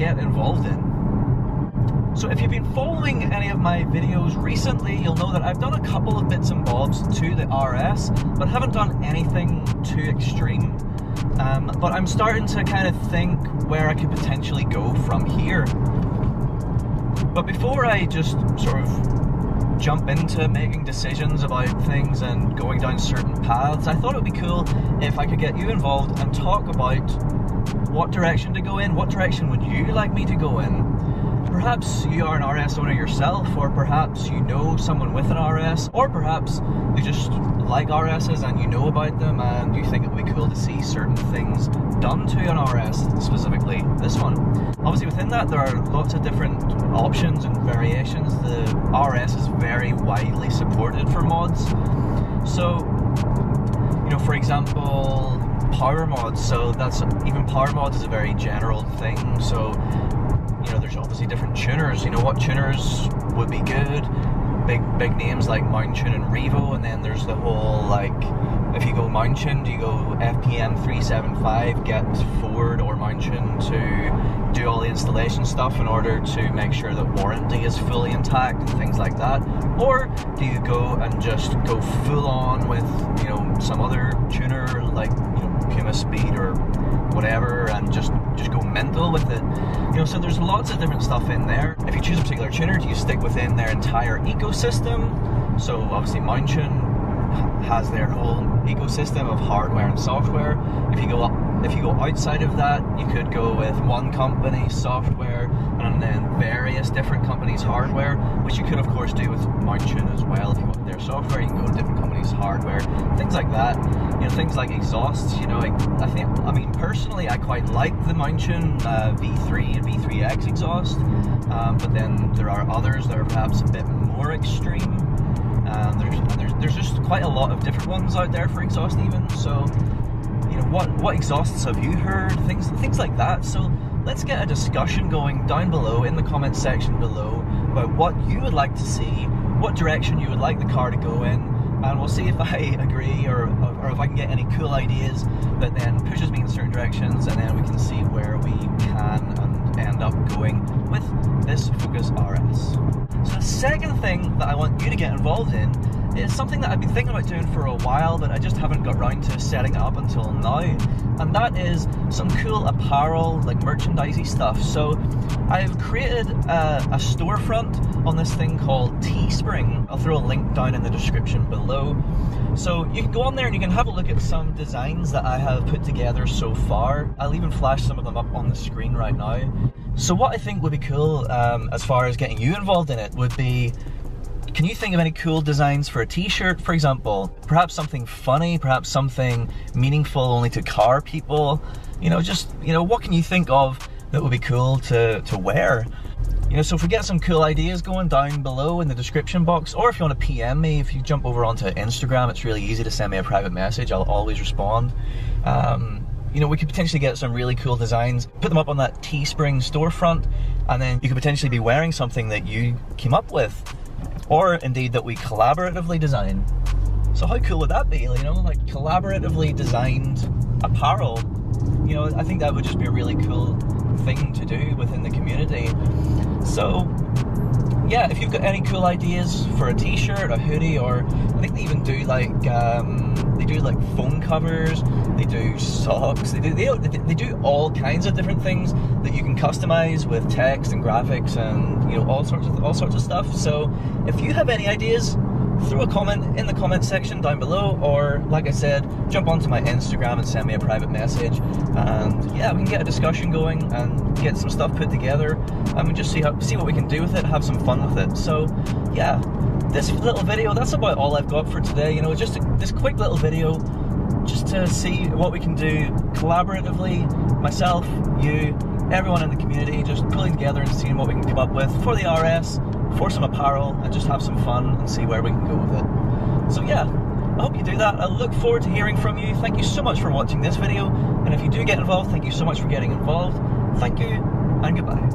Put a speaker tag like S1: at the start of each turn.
S1: get involved in. So if you've been following any of my videos recently, you'll know that I've done a couple of bits and bobs to the RS, but haven't done anything too extreme. But I'm starting to kind of think where I could potentially go from here. But before I just sort of jump into making decisions about things and going down certain paths, I thought it would be cool if I could get you involved and talk about what direction to go in. What direction would you like me to go in? Perhaps you are an RS owner yourself, or perhaps you know someone with an RS, or perhaps you just like RSs and you know about them and you think it would be cool to see certain things done to an RS, specifically this one. Obviously within that there are lots of different options and variations. The RS is very widely supported for mods. So, you know, for example, power mods. So that's, even power mods is a very general thing. So, you know, there's obviously different tuners. You know, what tuners would be good? Big names like Mountune and Revo, and then there's the whole, like, if you go Mountune, do you go FPM 375, get Ford or Mountune to do all the installation stuff in order to make sure that warranty is fully intact and things like that? Or do you go and just go full on with, you know, some other tuner like, you know, Puma Speed or whatever, and just go mental with it? You know, so there's lots of different stuff in there. If you choose a particular tuner, do you stick within their entire ecosystem? So obviously Mountune has their whole ecosystem of hardware and software. If you go outside of that, you could go with one company's software and then various different companies' hardware, which you could of course do with Mountune as well. If you want their software, you can go to different companies' hardware, things like that. You know, things like exhausts. You know, I mean, personally, I quite like the Mountune V3 and V3X exhaust, but then there are others that are perhaps a bit more extreme. There's just quite a lot of different ones out there for exhaust even. So, you know, what exhausts have you heard? Things like that. So let's get a discussion going down below in the comments section below about what you would like to see, what direction you would like the car to go in, and we'll see if I agree or if I can get any cool ideas that then pushes me in certain directions, and then we can see where we can and end up going with this Focus RS. So the second thing that I want you to get involved in is something that I've been thinking about doing for a while, but I just haven't got round to setting up until now, and that is some cool apparel, like merchandisey stuff. So I've created a storefront on this thing called Teespring. I'll throw a link down in the description below. So you can go on there and you can have a look at some designs that I have put together so far. I'll even flash some of them up on the screen right now. So what I think would be cool as far as getting you involved in it would be, can you think of any cool designs for a t-shirt, for example? Perhaps something funny, perhaps something meaningful only to car people. You know, just, you know, what can you think of that would be cool to wear? You know, so if we get some cool ideas going down below in the description box, or if you want to PM me, if you jump over onto Instagram, it's really easy to send me a private message. I'll always respond. You know, we could potentially get some really cool designs, put them up on that Teespring storefront, and then you could potentially be wearing something that you came up with, or indeed that we collaboratively designed. So how cool would that be? You know, like collaboratively designed apparel. You know, I think that would just be a really cool thing to do within the community. So yeah, if you've got any cool ideas for a t-shirt, a hoodie, or I think they even do like phone covers, they do socks, they do all kinds of different things that you can customize with text and graphics and, you know, all sorts of stuff. So if you have any ideas, throw a comment in the comment section down below, or like I said, jump onto my Instagram and send me a private message, and yeah, we can get a discussion going and get some stuff put together, and we just see what we can do with it, have some fun with it. So yeah, this little video, that's about all I've got for today. You know, just this quick little video just to see what we can do collaboratively, myself, you, everyone in the community, just pulling together and seeing what we can come up with for the RS, for some apparel, and just have some fun and see where we can go with it. So yeah, I hope you do that. I look forward to hearing from you. Thank you so much for watching this video, and if you do get involved, thank you so much for getting involved. Thank you, and goodbye.